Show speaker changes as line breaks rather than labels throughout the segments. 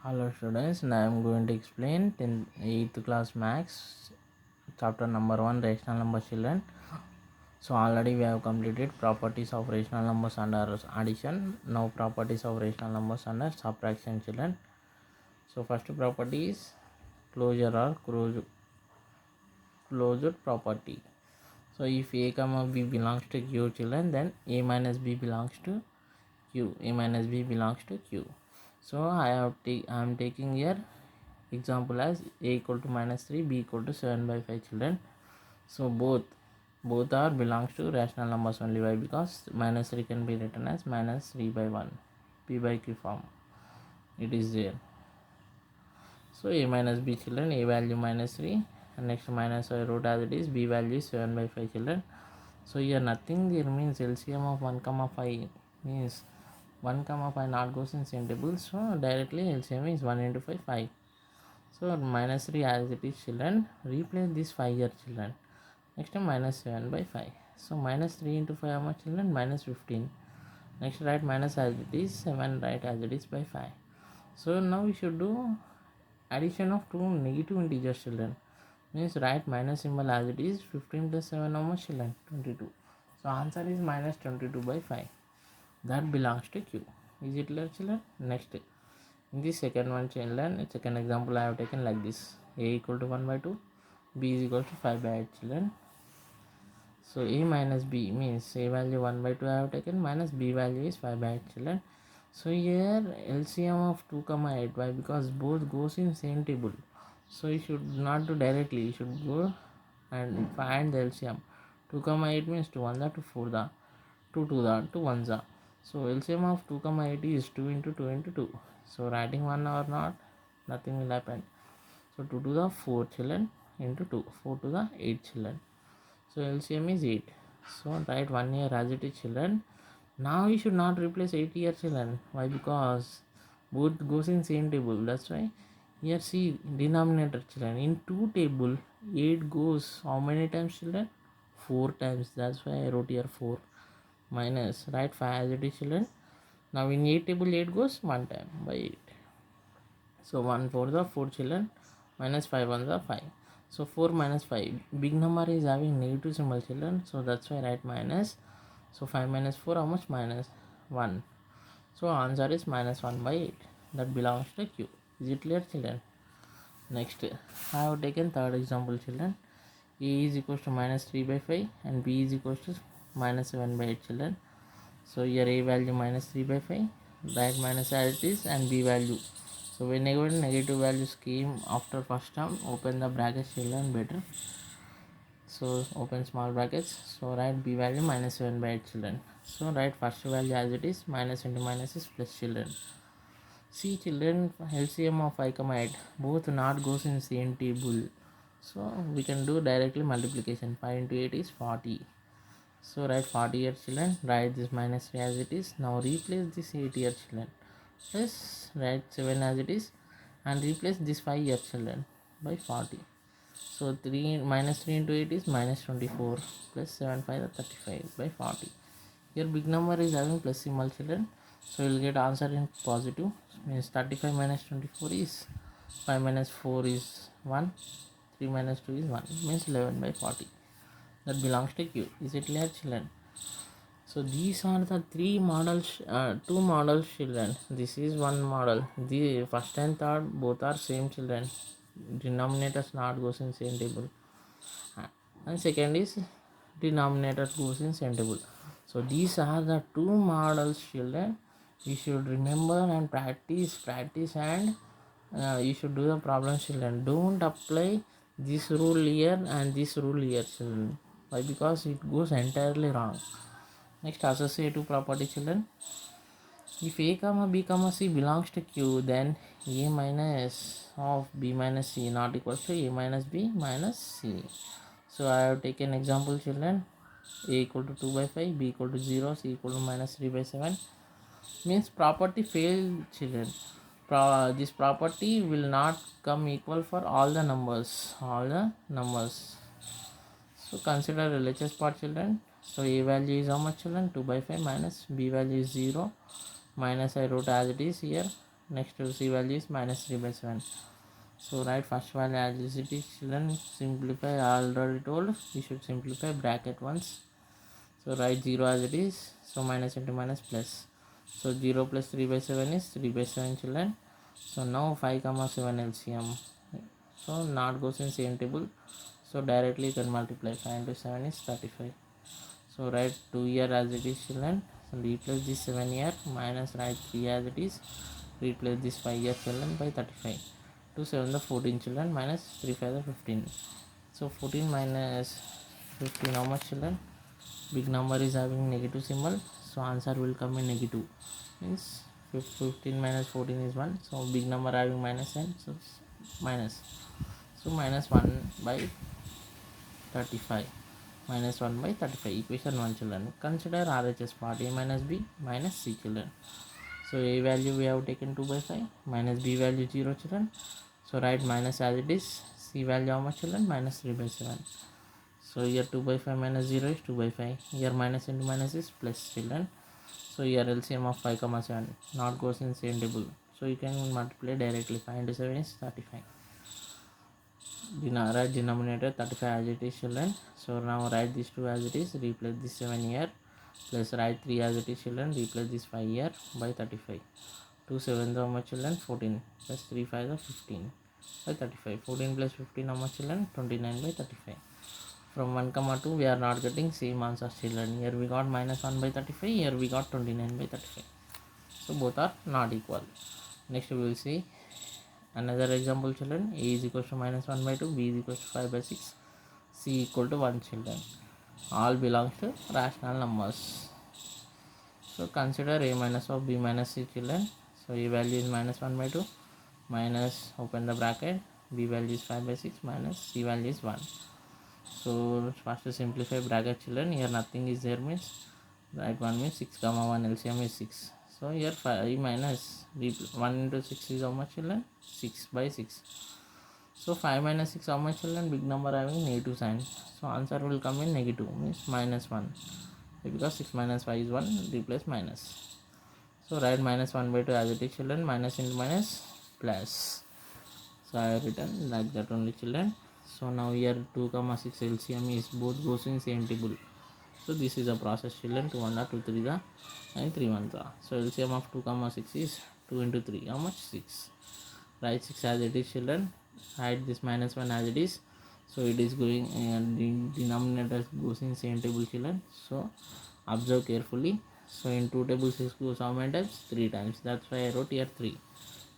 Hello students, now I am going to explain 8th class max chapter number 1 rational number children. So already we have completed properties of rational numbers under addition. Now properties of rational numbers under subtraction children. So first property is closure or closure property. So if a comma b belongs to q children, then a minus b belongs to q. A minus b belongs to q. So I am taking here example as a equal to minus 3, b equal to 7 by 5 children. So both are belongs to rational numbers only. Why? Because minus 3 can be written as minus 3 by 1, p by q form it is there. So a minus b children, a value minus 3, and next minus I wrote as it is, b value is 7 by 5 children. So here nothing there means LCM of 1 comma 5 means 1 comma 5 not goes in same table, so directly LCM is 1 into 5 5. So minus 3 as it is children, replace this 5 here children. Next time minus 7 by 5. So minus 3 into 5 how much children? Minus 15. Next write minus as it is, 7 write as it is by 5. So now we should do addition of two negative integers children. Means write minus symbol as it is, 15 plus 7 how much children? 22. So answer is minus 22 by 5. That belongs to Q. Is it clear children? Next. In the second one children, second example I have taken like this. A equal to 1 by 2, b is equal to 5 by 8 children. So a minus b means a value 1 by 2 I have taken, minus b value is 5 by 8 children. So here LCM of 2 comma 8. Why? Because both goes in same table. So you should not do directly, you should go and find the LCM. 2 comma 8 means 2 1 to 4 the 2 2 the 2 1 the. So LCM of 2 comma 8 is 2 into 2 into 2. So writing 1 or not, nothing will happen. So 2 to the 4 children into 2, 4 to the 8 children. So LCM is 8. So write 1 here as it is children. Now you should not replace 8 here children. Why? Because both goes in same table. That's why here see denominator children. In 2 table 8 goes how many times children? 4 times. That's why I wrote here 4 minus write 5 as it is children. Now in 8 table 8 goes 1 time by 8. So 1 for the 4 children minus 5 on the 5. So 4 minus 5. Big number is having negative symbol children. So that's why write minus. So 5 minus 4 how much? Minus 1. So answer is minus 1 by 8. That belongs to Q. Is it clear children? Next I have taken third example children. A is equals to minus 3 by 5 and B is equals to minus 7 by 8 children. So here A value minus 3 by 5, write minus as it is, and B value. So whenever negative values came after first term, open the brackets children better. So open small brackets. So write B value minus 7 by 8 children. So write first value as it is, minus into minus is plus children. See children, LCM of 5 comma 8 both not goes in same table. So we can do directly multiplication. 5 into 8 is 40. So write 40 here children, write this minus 3 as it is. Now replace this 8 here children. Plus write 7 as it is and replace this 5 here children by 40. So 3 minus 3 into 8 is minus 24 plus 7 5 is 35 by 40. Here big number is having plus symbol children. So you will get answer in positive. Means 35 minus 24 is 5 minus 4 is 1. 3 minus 2 is 1. Means 11 by 40. That belongs to Q. Is it clear children? So these are the three models, two models children. This is one model. The first and third both are same children. Denominators not goes in same table. And second is denominator goes in same table. So these are the two models children. You should remember and practice and you should do the problem children. Don't apply this rule here and this rule here children. Why? Because it goes entirely wrong. Next, associative property children. If a comma b comma c belongs to Q, then a minus of b minus c not equals to a minus b minus c. So I have taken example children. A equal to 2 by 5, b equal to 0, c equal to minus 3 by 7. Means property failed children. This property will not come equal for all the numbers. So consider LHS part children. So a value is how much children? 2 by 5 minus b value is 0 minus I wrote as it is here next c value is minus 3 by 7. So write first value as it is. Children, simplify. I already told we should simplify bracket once. So write 0 as it is. So minus into minus plus. So 0 plus 3 by 7 is 3 by 7, children. So now 5 comma 7 LCM. So not goes in same table. So directly you can multiply. 5 into 7 is 35. So write 2 here as it is, children. So replace this 7 here minus write 3 as it is. Replace this 5 here, children, by 35. 2 7 the 14, children, minus 3 5 the 15. So 14 minus 15, how much, children? Big number is having negative symbol, so answer will come in negative. Means 15 minus 14 is 1. So big number having minus sign, so minus. So minus 1 by 35. Minus 1 by 35. Equation 1, children. Consider RHS part. A minus B minus C, children. So A value we have taken 2 by 5. Minus B value 0, children. So write minus as it is. C value how much, children? Minus 3 by 7. So here 2 by 5 minus 0 is 2 by 5. Here minus into minus is plus, children. So here LCM of 5 comma 7 not goes in same table. So you can multiply directly. 5 into 7 is 35. Write denominator 35 as it is, children. So now write this 2 as it is. Replace this 7 here. Plus write 3 as it is, children. Replace this 5 here by 35. 2 7 how much, children? 14. Plus 3 5 is 15 by 35. 14 plus 15 how much, children? 29 by 35. From 1 comma 2 we are not getting same answers, children. Here we got minus 1 by 35. Here we got 29 by 35. So both are not equal. Next we will see another example, children. A is equal to minus 1 by 2. B is equal to 5 by 6. C equal to 1, children. All belongs to rational numbers. So consider A minus of B minus C, children. So A value is minus 1 by 2 minus, open the bracket, B value is 5 by 6 minus C value is 1. So first to simplify bracket, children. Here nothing is there means right 1 means 6 comma 1 LCM is 6. So here 5 minus 1 into 6 is how much, children? 6 by 6. So 5 minus 6 how much, children? Big number having negative sign. So answer will come in negative means minus 1. Because 6 minus 5 is 1, replace minus. So write minus 1 by 2 as it is, children. Minus into minus plus. So I have written like that only, children. So now here 2 comma 6 LCM is both goes in same table. So this is a process, children. 2 1 2 3 the and 3 1 the. So LCM of 2 comma 6 is 2 into 3. How much? 6. Write 6 as it is, children. Write this minus 1 as it is. So it is going the denominator goes in same table, children. So observe carefully. So in 2 tables 6 goes how many times? 3 times. That's why I wrote here 3.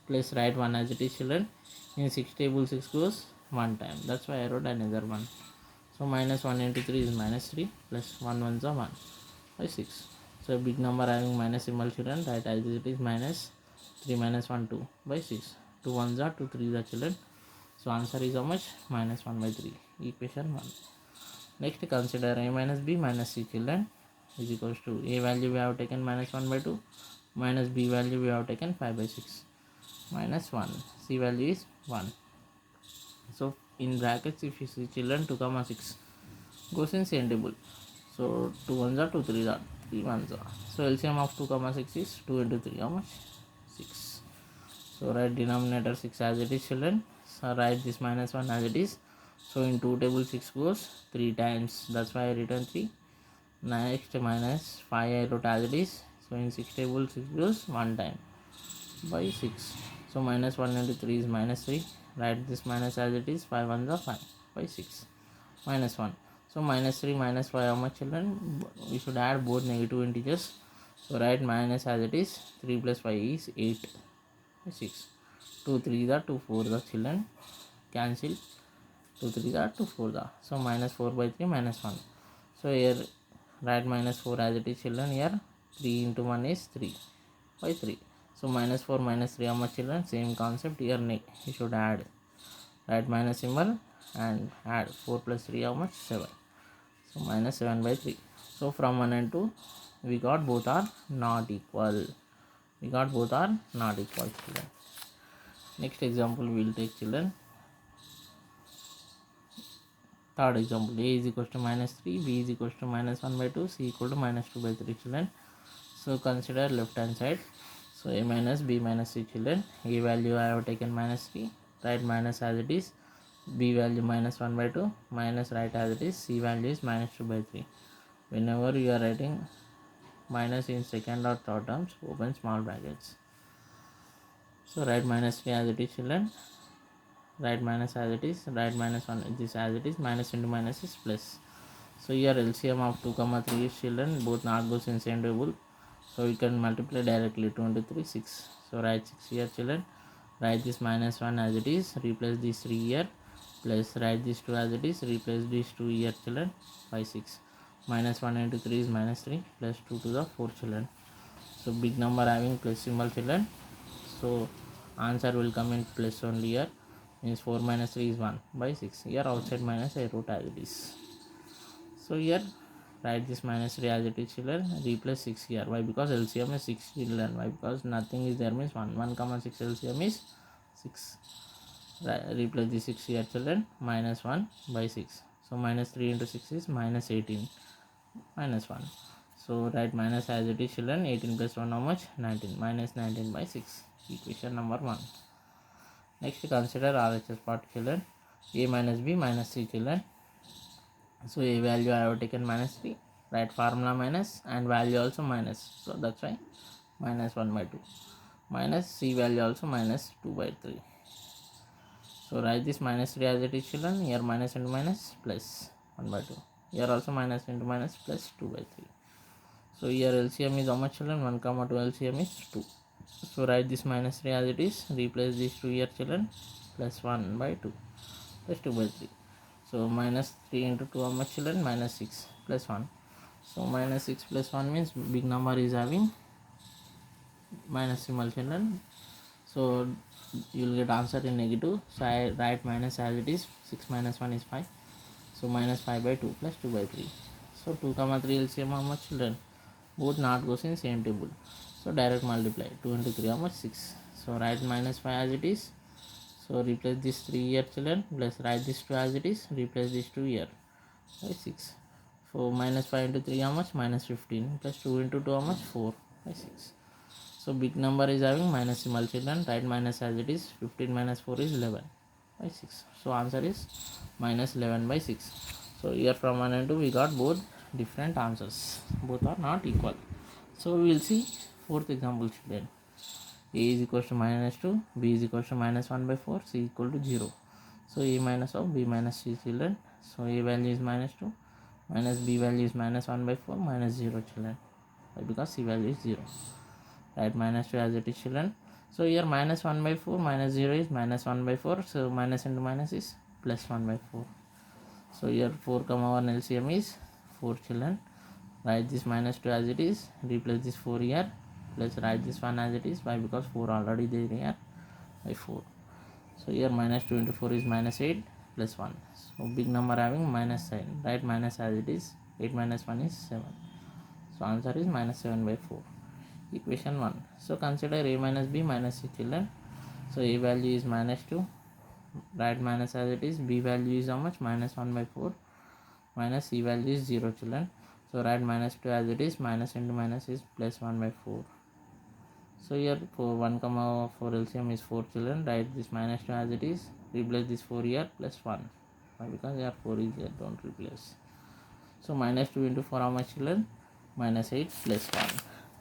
Plus write 1 as it is, children. In 6 tables 6 goes 1 time. That's why I wrote another 1. So minus 1 into 3 is minus 3 plus 1 1 is 1 by 6. So a big number having minus symbol, children. Write as it is minus 3 minus 1 2 by 6. 2 1s are 2 3s are, children. So answer is how much? Minus 1 by 3. Equation 1. Next consider A minus B minus C, children, is equals to A value we have taken minus 1 by 2 minus B value we have taken 5 by 6 minus 1. C value is 1. So in brackets if you see, children, 2 comma 6 goes in same table. So 2 1s are 2 3s are 3 1s are. So LCM of 2 comma 6 is 2 into 3. How much? 6. So write denominator 6 as it is, children. So write this minus 1 as it is. So in 2 tables 6 goes 3 times. That's why I written 3. Next minus 5 I wrote as it is. So in 6 tables 6 goes 1 time by 6. So minus 1 into 3 is minus 3. Write this minus as it is. 5 1s are 5 by 6 minus 1. So minus 3 minus 5 how much, children? We should add both negative integers. So write minus as it is. 3 plus 5 is 8 by 6. 2 3 the 2 4 the, children. Cancel. 2 3 the 2 4 the. So minus 4 by 3 minus 1. So here write minus 4 as it is, children. Here 3 into 1 is 3 by 3. So minus 4 minus 3 how much, children? Same concept. Here you should add. Write minus symbol and add. 4 plus 3 how much? 7. So minus 7 by 3. So from 1 and 2 we got both are not equal. We got both are not equal, children. Next example we will take, children. Third example. A is equal to minus 3, B is equal to minus 1 by 2, C equal to minus 2 by 3, children. So consider left hand side. So a minus b minus c children. A value I have taken minus 3, write minus as it is, b value minus 1 by 2, minus write as it is, c value is minus 2 by 3. Whenever you are writing minus in second or third terms, open small brackets. So write minus 3 as it is children, write minus as it is, write minus 1 this as it is, minus into minus is plus. So here LCM of 2 comma 3 is children, both not goes in same table, so you can multiply directly. 2 into 3 6. So write 6 here children, write this minus 1 as it is, replace this 3 here, plus write this 2 as it is, replace this 2 here children, by 6. Minus 1 into 3 is minus 3, plus 2 to the 4 children. So big number having plus symbol children, so answer will come in plus only here, means 4 minus 3 is 1 by 6. Here outside minus I wrote as it is. So here write this minus 3 as it is children, replace 6 here. Why? Because LCM is 6 children. Why? Because nothing is there, means 1 comma 6 LCM is 6. Replace the 6 here children, minus 1 by 6. So minus 3 into 6 is minus 18, minus 1. So write minus as it is children, 18 plus 1 how much? 19, minus 19 by 6. Equation number 1. Next consider RHS part children. A minus b minus c children. So a value I have taken minus 3, write formula minus and value also minus, so that's why minus 1 by 2, minus c value also minus 2 by 3. So write this minus 3 as it is children, here minus into minus plus 1 by 2, here also minus into minus plus 2 by 3. So here LCM is how much children? 1 comma 2 LCM is 2. So write this minus 3 as it is, replace these 2 here children, plus 1 by 2 plus 2 by 3. So minus 3 into 2 how much children? Minus 6 plus 1. So minus 6 plus 1 means big number is having minus symbol children. So you will get answer in negative. So I write minus as it is. 6 minus 1 is 5. So minus 5 by 2 plus 2 by 3. So 2 comma 3 LCM how much children? Both not goes in same table. So direct multiply. 2 into 3 how much? 6. So write minus 5 as it is. So replace this 3 here children, plus write this 2 as it is, replace this 2 here by 6. So minus 5 into 3 how much? Minus 15, plus 2 into 2 how much? 4 by 6. So big number is having minus symbol children, write minus as it is. 15 minus 4 is 11 by 6. So answer is minus 11 by 6. So here from 1 and 2 we got both different answers, both are not equal. So we will see fourth example children. A is equal to minus 2, b is equal to minus 1 by 4, c equal to 0. So a minus of b minus c children. So a value is minus 2, minus b value is minus 1 by 4, minus 0 children. Why? Because c value is 0. Write minus 2 as it is children. So here minus 1 by 4 minus 0 is minus 1 by 4. So minus into minus is plus 1 by 4. So here 4 comma 1 LCM is 4 children. Write this minus 2 as it is, replace this 4 here, plus write this 1 as it is. Why? Because 4 already there here by 4. So here minus 2 into 4 is minus 8 plus 1. So big number having minus sign, write minus as it is. 8 minus 1 is 7. So answer is minus 7 by 4. Equation 1. So consider a minus b minus c children. So a value is minus 2, write minus as it is. B value is how much? Minus 1 by 4, minus c value is 0 children. So write minus 2 as it is, minus into minus is plus 1 by 4. So here for 1 comma 4 LCM is 4 children, write this minus 2 as it is, replace this 4 here plus 1. Why? Because here 4 is there, don't replace. So minus 2 into 4 how much children? Minus 8 plus 1.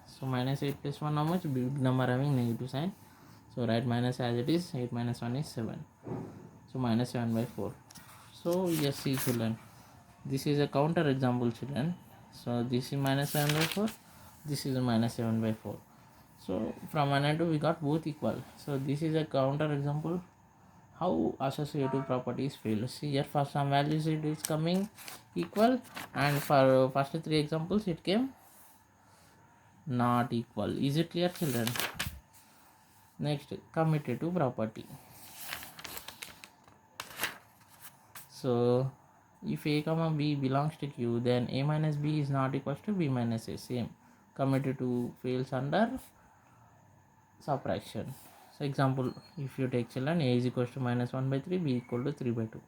So minus 8 plus 1 how much? Big number having negative sign. So write minus as it is, 8 minus 1 is 7. So minus 7 by 4. So yes, see children, this is a counter example children. So this is minus 7 by 4, this is a minus 7 by 4. So from 1 and 2 we got both equal. So this is a counter example how associative properties fail. See here for some values it is coming equal, and for first 3 examples it came not equal. Is it clear children? Next, commutative property. So if a comma b belongs to q, then a minus b is not equal to b minus a. Same, commutative fails under subtraction. So example, if you take children, a is equal to minus 1 by 3, b equal to 3 by 2.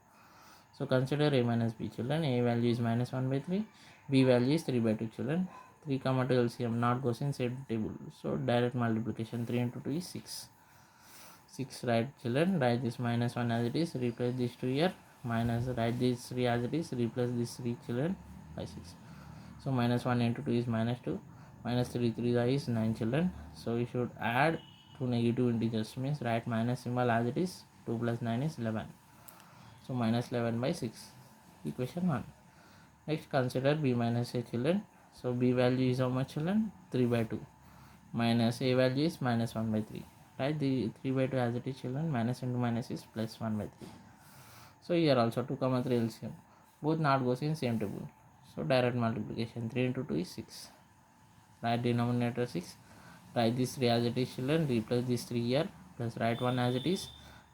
So consider a minus b children. A value is minus 1 by 3, b value is 3 by 2 children. 3 comma 2 LCM not goes in same table, so direct multiplication. 3 into 2 is 6. 6, right children, write this minus 1 as it is, replace this 2 here, minus, write this 3 as it is, replace this 3 children by 6. So minus 1 into 2 is minus 2, minus 3 3 is 9 children. So we should add two negative integers, means write minus symbol as it is. 2 plus 9 is 11. So minus 11 by 6, equation 1. Next consider b minus a children. So b value is how much children? 3 by 2, minus a value is minus 1 by 3. Right, the 3 by 2 as it is children, minus into minus is plus 1 by 3. So here also 2 comma 3 LCM, both not goes in same table, so direct multiplication. 3 into 2 is 6, right denominator 6, write this 3 as it is children, replace this 3 here, plus write 1 as it is,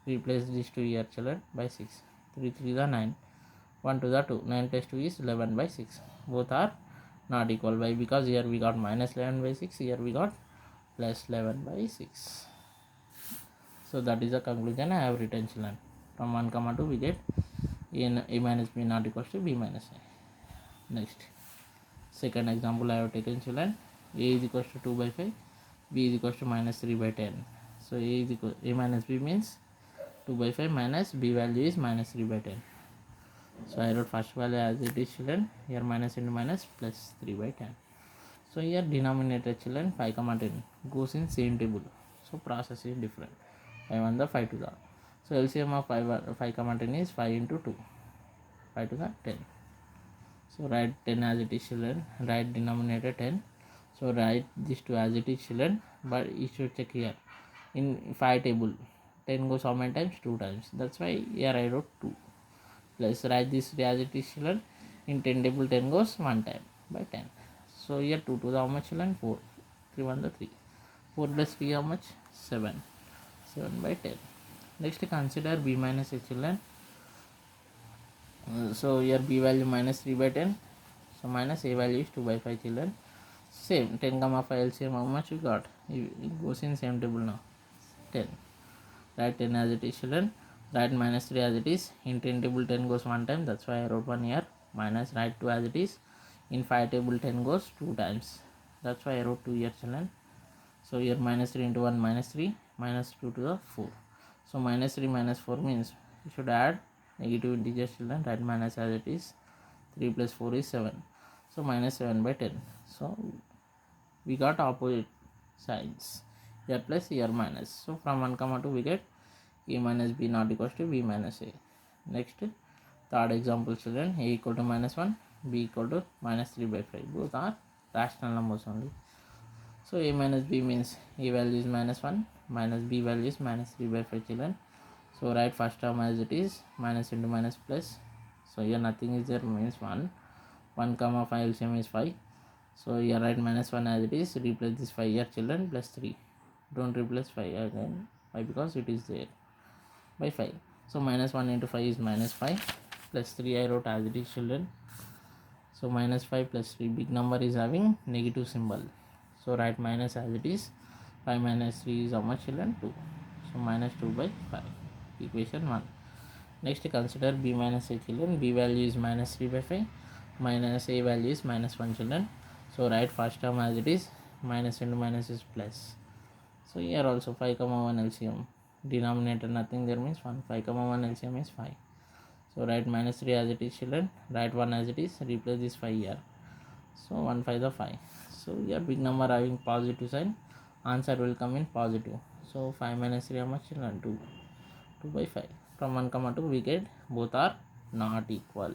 replace this 2 here children by 6. 3 3 the 9, 1 to the 2, 9 plus 2 is 11 by 6. Both are not equal. Why? Because here we got minus 11 by 6, here we got plus 11 by 6. So that is the conclusion I have written children. From 1 comma 2 we get a minus b not equals to b minus a. Next, second example I have taken children. A is equals to 2 by 5, b is equals to minus 3 by 10. So a is equal, a minus b means 2 by 5 minus b value is minus 3 by 10. So I wrote first value as it is children, here minus into minus plus 3 by 10. So here denominator children 5 comma 10 goes in same table, so process is different. 5 on the 5 to the, so LCM of 5 comma 10 is 5 into 2, 5 to the 10. So write 10 as it is children, write denominator 10. So write this 2 as it is children, but you should check here in 5 table 10 goes how many times? 2 times. That's why here I wrote 2. Plus write this 3 as it is children, in 10 table 10 goes 1 time by 10. So here 2 to the how much children? 4. 3 1 the 3. 4 plus 3 how much? 7. 7 by 10. Next consider b minus a children. So here b value minus 3 by 10. So minus a value is 2 by 5 children. Same 10 comma 5 LCM how much we got? It goes in same table now. 10. Write 10 as it is children. Write minus 3 as it is. In 10 table 10 goes 1 time. That's why I wrote 1 here. Minus write 2 as it is. In 5 table 10 goes 2 times. That's why I wrote 2 here children. So here minus 3 into 1 minus 3, minus 2 to the 4. So minus 3 minus 4 means you should add negative integers children. Write minus as it is. 3 plus 4 is 7. So minus 7 by 10. So we got opposite sides. Here plus here minus. So from 1 comma 2 we get a minus b not equals to b minus a. Next, third example children, a equal to minus 1, b equal to minus 3 by 5. Both are rational numbers only. So a minus b means a value is minus 1, minus b value is minus 3 by 5 children. So write first term as it is, minus into minus plus. So here nothing is there, means 1. 1 comma 5 LCM is 5. So here write minus 1 as it is, replace this 5 here children plus 3. Don't replace 5 again. Why? Because it is there by 5. So minus 1 into 5 is minus 5, plus 3 I wrote as it is children. So minus 5 plus 3, big number is having negative symbol. So write minus as it is. 5 minus 3 is how much children? 2. So minus 2 by 5, equation 1. Next consider b minus a children. B value is minus 3 by 5, minus a value is minus 1 children. So write first term as it is, minus into minus is plus. So here also 5 comma 1 LCM, denominator nothing there means 1. 5 comma 1 LCM is 5. So write minus 3 as it is children, write 1 as it is, replace this 5 here. So 1 5 the 5. So here big number having positive sign, answer will come in positive. So 5 minus 3 how much children? 2. 2 by 5. From 1 comma 2 we get both are not equal.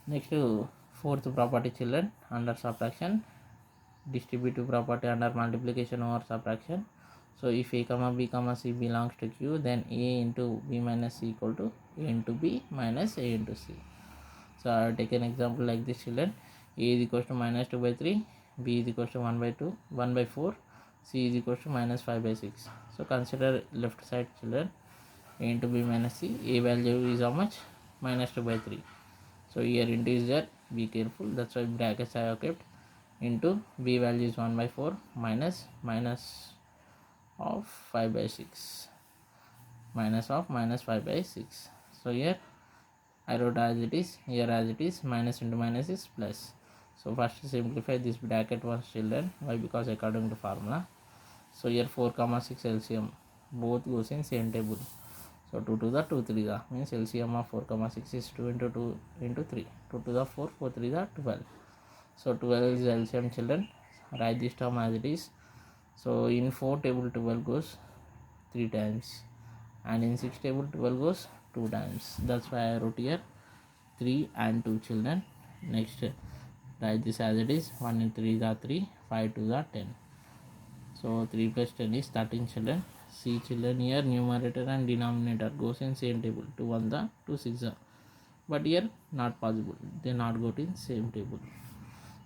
Next, fourth property children, under subtraction, distributive property under multiplication over subtraction. So if a comma b comma c belongs to q, then a into b minus c equal to a into b minus a into c. So I have taken example like this children. A is equals to minus 2 by 3, b is equals to 1 by 2, 1 by 4, c is equals to minus 5 by 6. So consider left side children, a into b minus c. A value is how much? Minus 2 by 3. So here into is there, be careful, that's why brackets I have kept. Into b value is 1 by 4 minus of 5 by 6, minus of minus 5 by 6. So here I wrote as it is, here as it is, minus into minus is plus. So first simplify this bracket once, children. Why? Because according to formula. So here 4 comma 6 LCM both goes in same table. So 2 to the 2 3 the means LCM of 4 comma 6 is 2 into 2 into 3. 2 to the 4, 4 3 the 12. So 12 is LCM, children. Write this term as it is. So in 4 table 12 goes 3 times, and in 6 table 12 goes 2 times. That's why I wrote here 3 and 2, children. Next, write this as it is. 1 in 3 the 3, 5 to the 10. So 3 plus 10 is 13, children. See, children, here numerator and denominator goes in same table. 2 1 the 2 6 the. But here not possible. They not go in same table.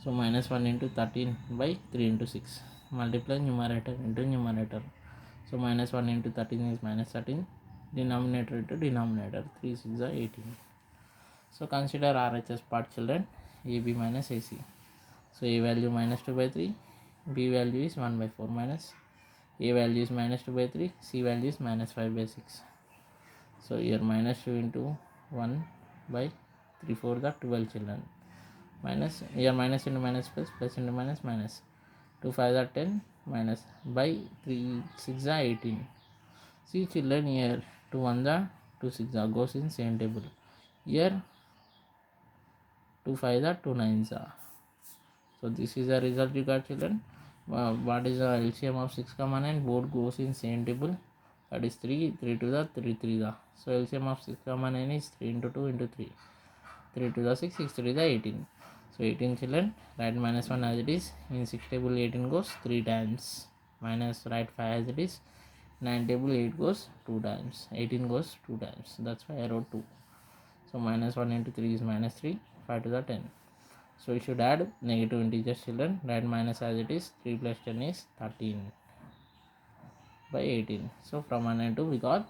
So minus 1 into 13 by 3 into 6. Multiply numerator into numerator. So minus 1 into 13 is minus 13. Denominator into denominator. 3 6 are 18. So consider RHS part, children. AB minus AC. So A value minus 2 by 3. B value is 1 by 4 minus. A value is minus 2 by 3. C value is minus 5 by 6. So here minus 2 into 1 by 3 4 the 12, children. Minus, here minus into minus plus, plus into minus minus. 2 5 are 10 minus by 3 6 are 18. See, children, here 2 1 the 2 6 are goes in same table. Here 2 5 are 2 9 are. So this is the result you got, children. What is the LCM of 6 comma 9? Both goes in same table. That is 3 3 to the 3 3 the. So LCM of 6 comma 9 is 3 into 2 into 3. 3 to the 6, 6 3 the 18. So 18, children. Write minus 1 as it is. In 6 table 18 goes 3 times. Minus, write 5 as it is. 9 table 8 goes 2 times. 18 goes 2 times. That's why I wrote 2. So minus 1 into 3 is minus 3. 5 to the 10. So you should add negative integers, children. Write minus as it is. 3 plus 10 is 13 by 18. So from 1 and 2 we got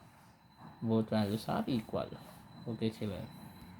both values are equal. Okay, children.